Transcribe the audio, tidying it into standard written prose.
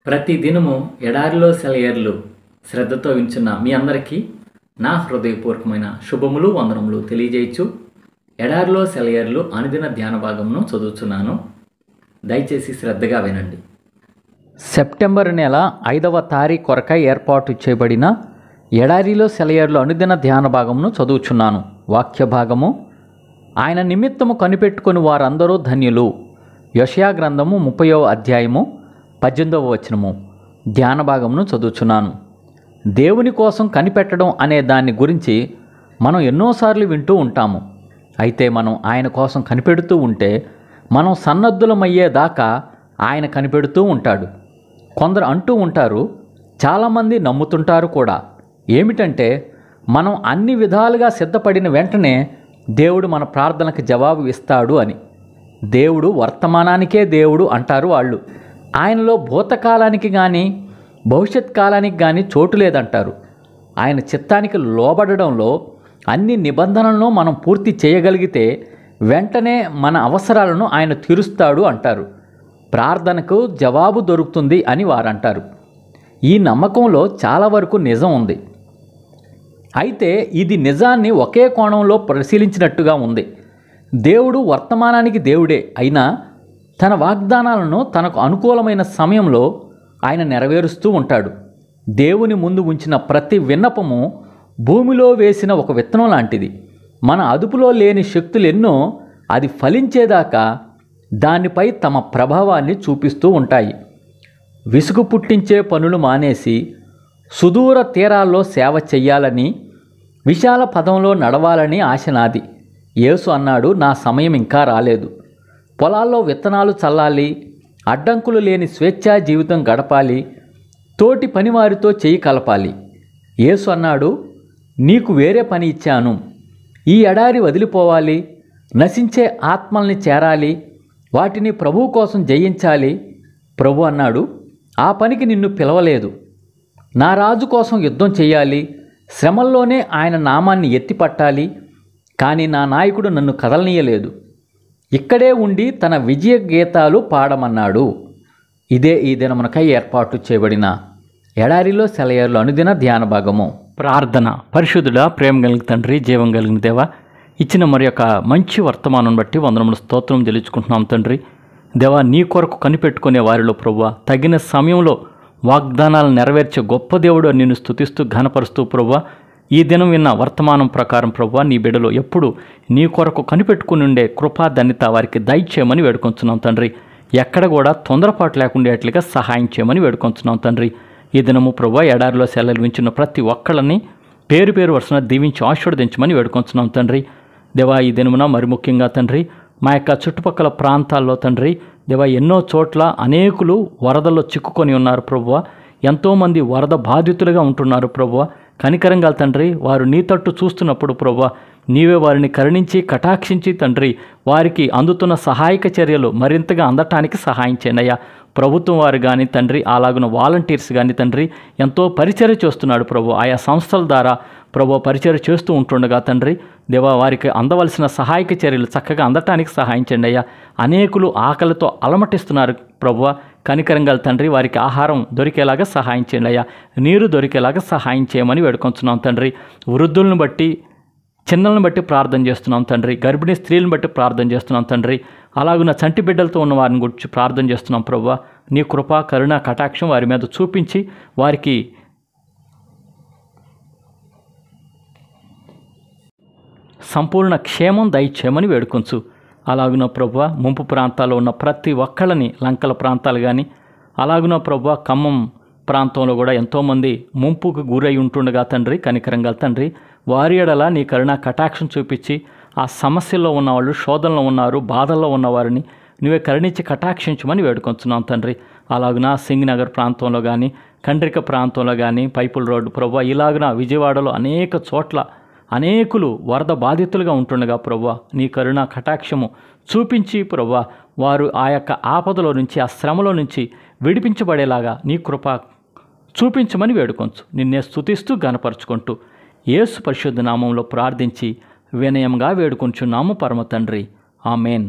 ప్రతి దినము ఎడారిలో సెలయేర్లు శ్రద్ధతో వింటున్న మీ అందరికీ నా హృదయపూర్వకమైన శుభములు వందనములు తెలియజేయచ్చు. ఎడారిలో సెలయేర్లు అనుదిన ధ్యాన భాగంను చదువుతున్నాను. దయచేసి శ్రద్ధగా వినండి. సెప్టెంబర్ నెల 5వ తారీఖు కొరకై ఏర్పాటు చేయబడిన ఎడారిలో సెలయేర్లు అనుదిన ధ్యాన భాగమును చదువుచున్నాను. వాక్య భాగము: ఆయన నిమిత్తము కనిపెట్టుకుని వారందరూ ధన్యులు. యెషయా గ్రంథము 30వ అధ్యాయము 18వ వచనము. ధ్యాన భాగమును చదువుచున్నాను. దేవుని కోసం కనిపెట్టడం అనే దాని గురించి మనం ఎన్నోసార్లు వింటూ ఉంటాము. అయితే మనం ఆయన కోసం కనిపెడుతూ ఉంటే మనం సన్నద్ధులమయ్యేదాకా ఆయన కనిపెడుతూ ఉంటాడు. కొందరు అంటూ ఉంటారు, చాలామంది నమ్ముతుంటారు కూడా, ఏమిటంటే మనం అన్ని విధాలుగా సిద్ధపడిన వెంటనే దేవుడు మన ప్రార్థనకు జవాబు ఇస్తాడు అని. దేవుడు వర్తమానానికే దేవుడు అంటారు వాళ్ళు. ఆయనలో భూతకాలానికి కానీ భవిష్యత్ కాలానికి కానీ చోటు లేదంటారు. ఆయన చిత్తానికి లోబడడంలో అన్ని నిబంధనలను మనం పూర్తి చేయగలిగితే వెంటనే మన అవసరాలను ఆయన తీరుస్తాడు అంటారు. ప్రార్థనకు జవాబు దొరుకుతుంది అని వారంటారు. ఈ నమ్మకంలో చాలా వరకు నిజం ఉంది. అయితే ఇది నిజాన్ని ఒకే కోణంలో పరిశీలించినట్టుగా ఉంది. దేవుడు వర్తమానానికి దేవుడే అయినా తన వాగ్దానాలను తనకు అనుకూలమైన సమయంలో ఆయన నెరవేరుస్తూ ఉంటాడు. దేవుని ముందు ఉంచిన ప్రతి విన్నపము భూమిలో వేసిన ఒక విత్తనం లాంటిది. మన అదుపులో లేని శక్తులు ఎన్నో అది ఫలించేదాకా దానిపై తమ ప్రభావాన్ని చూపిస్తూ ఉంటాయి. విసుగు పుట్టించే పనులు మానేసి సుదూర తీరాల్లో సేవ చెయ్యాలని, విశాల పదంలో నడవాలని ఆశ నాది. యేసు అన్నాడు, నా సమయం ఇంకా రాలేదు. పొలాల్లో విత్తనాలు చల్లాలి, అడ్డంకులు లేని స్వేచ్ఛా జీవితం గడపాలి, తోటి పనివారితో చెయ్యి కలపాలి. యేసు అన్నాడు, నీకు వేరే పని ఇచ్చాను. ఈ ఎడారి వదిలిపోవాలి, నశించే ఆత్మల్ని చేరాలి, వాటిని ప్రభువు కోసం జయించాలి. ప్రభు అన్నాడు, ఆ పనికి నిన్ను పిలవలేదు. నా రాజు కోసం యుద్ధం చేయాలి, శ్రమల్లోనే ఆయన నామాన్ని ఎత్తిపట్టాలి. కానీ నా నాయకుడు నన్ను కదలనీయలేదు. ఇక్కడే ఉండి తన విజయ గీతాలు పాడమన్నాడు. ఇదే ఈ దినమునకై ఏర్పాటు చేయబడిన ఎడారిలో సెలయేర్లు అనుదిన ధ్యాన భాగము. ప్రార్థన. పరిశుద్ధుడా, ప్రేమ కలిగిన తండ్రి, జీవం కలిగిన దేవ, ఇచ్చిన మరి యొక్క మంచి వర్తమానం బట్టి వందనములు స్తోత్రం తెలుసుకుంటున్నాం తండ్రి. దేవా, నీ కొరకు కనిపెట్టుకునే వారిలో ప్రభువా తగిన సమయంలో వాగ్దానాలు నెరవేర్చే గొప్ప దేవుడు నిన్ను స్తుతిస్తూ ఘనపరుస్తూ ప్రభువా ఈ దినం విన్న వర్తమానం ప్రకారం ప్రభువా నీ బిడ్డలో ఎప్పుడు నీ కొరకు కనిపెట్టుకుని ఉండే కృపా ధన్యత వారికి దయచేయమని వేడుకొంచున్నాం తండ్రి. ఎక్కడ కూడా తొందరపాటు లేకుండేట్లుగా సహాయం చేయమని వేడుకొంచున్నాం తండ్రి. ఈ దినము ప్రభువా ఎడారిలో సెలవులు వించిన ప్రతి ఒక్కళ్ళని పేరు పేరు వరుసన దీవించి ఆశీర్వదించమని వేడుకొంచున్నాం తండ్రి. దేవా, ఈ దినమున మరి ముఖ్యంగా తండ్రి మా యొక్క చుట్టుపక్కల ప్రాంతాల్లో తండ్రి దేవా ఎన్నో చోట్ల అనేకులు వరదల్లో చిక్కుకొని ఉన్నారు ప్రభువా. ఎంతోమంది వరద బాధితులుగా ఉంటున్నారు ప్రభువా. కనికరంగా తండ్రి వారు నీ తట్టు చూస్తున్నప్పుడు ప్రభువా నీవే వారిని కరుణించి కటాక్షించి తండ్రి వారికి అందుతున్న సహాయక చర్యలు మరింతగా అందటానికి సహాయం చేయనయ్యా. ప్రభుత్వం వారు కానీ తండ్రి అలాగున వాలంటీర్స్ కానీ తండ్రి ఎంతో పరిచర్య చేస్తున్నాడు ప్రభు. ఆయా సంస్థల ద్వారా ప్రభు పరిచర్య చేస్తూ ఉంటుండగా తండ్రి దేవా వారికి అందవలసిన సహాయక చర్యలు చక్కగా అందటానికి సహాయం చేయండి అయ్యా. అనేకులు ఆకలితో అలమటిస్తున్నారు ప్రభువా. కనికరంగా తండ్రి వారికి ఆహారం దొరికేలాగా సహాయం చేయండి అయ్యా. నీరు దొరికేలాగా సహాయం చేయమని వేడుకొంచున్నాం తండ్రి. వృద్ధులను బట్టి చిన్నలను బట్టి ప్రార్థన చేస్తున్నాం తండ్రి. గర్భిణీ స్త్రీలను బట్టి ప్రార్థన చేస్తున్నాం తండ్రి. అలాగున చంటి బిడ్డలతో ఉన్న వారిని గురించి ప్రార్థన చేస్తున్నాం ప్రభువా. నీ కృప కరుణ కటాక్షం వారి మీద చూపించి వారికి సంపూర్ణ క్షేమం దయచేయమని వేడుకొంచు. అలాగున ప్రభువ ముంపు ప్రాంతాల్లో ఉన్న ప్రతి ఒక్కళ్ళని, లంకల ప్రాంతాలు కానీ అలాగున ప్రభువ ఖమ్మం ప్రాంతంలో కూడా ఎంతోమంది ముంపుకు గురై ఉంటుండగా తండ్రి కనికరంగా తండ్రి వారి ఎడల నీ కరుణ కటాక్షం చూపించి ఆ సమస్యల్లో ఉన్నవాళ్ళు, శోధనలో ఉన్నారు, బాధల్లో ఉన్నవారిని నువ్వే కరుణించి కటాక్షించమని వేడుకొంచున్నాం తండ్రి. అలాగున సింగనగర్ ప్రాంతంలో కానీ కండ్రిక ప్రాంతంలో కానీ పైపుల్ రోడ్డు ప్రభువ ఇలాగున విజయవాడలో అనేక చోట్ల అనేకులు వరద బాధితులుగా ఉంటుండగా ప్రభువా నీ కరుణ కటాక్షము చూపించి ప్రభువా వారు ఆ యొక్క ఆపదలో నుంచి ఆ శ్రమలో నుంచి విడిపించబడేలాగా నీ కృప చూపించమని వేడుకొంచు. నిన్నే స్తుతిస్తూ ఘనపరుచుకుంటూ యేసు పరిశుద్ధ నామంలో ప్రార్థించి వినయంగా వేడుకొంచున్నాము పరమ తండ్రి. ఆమేన్.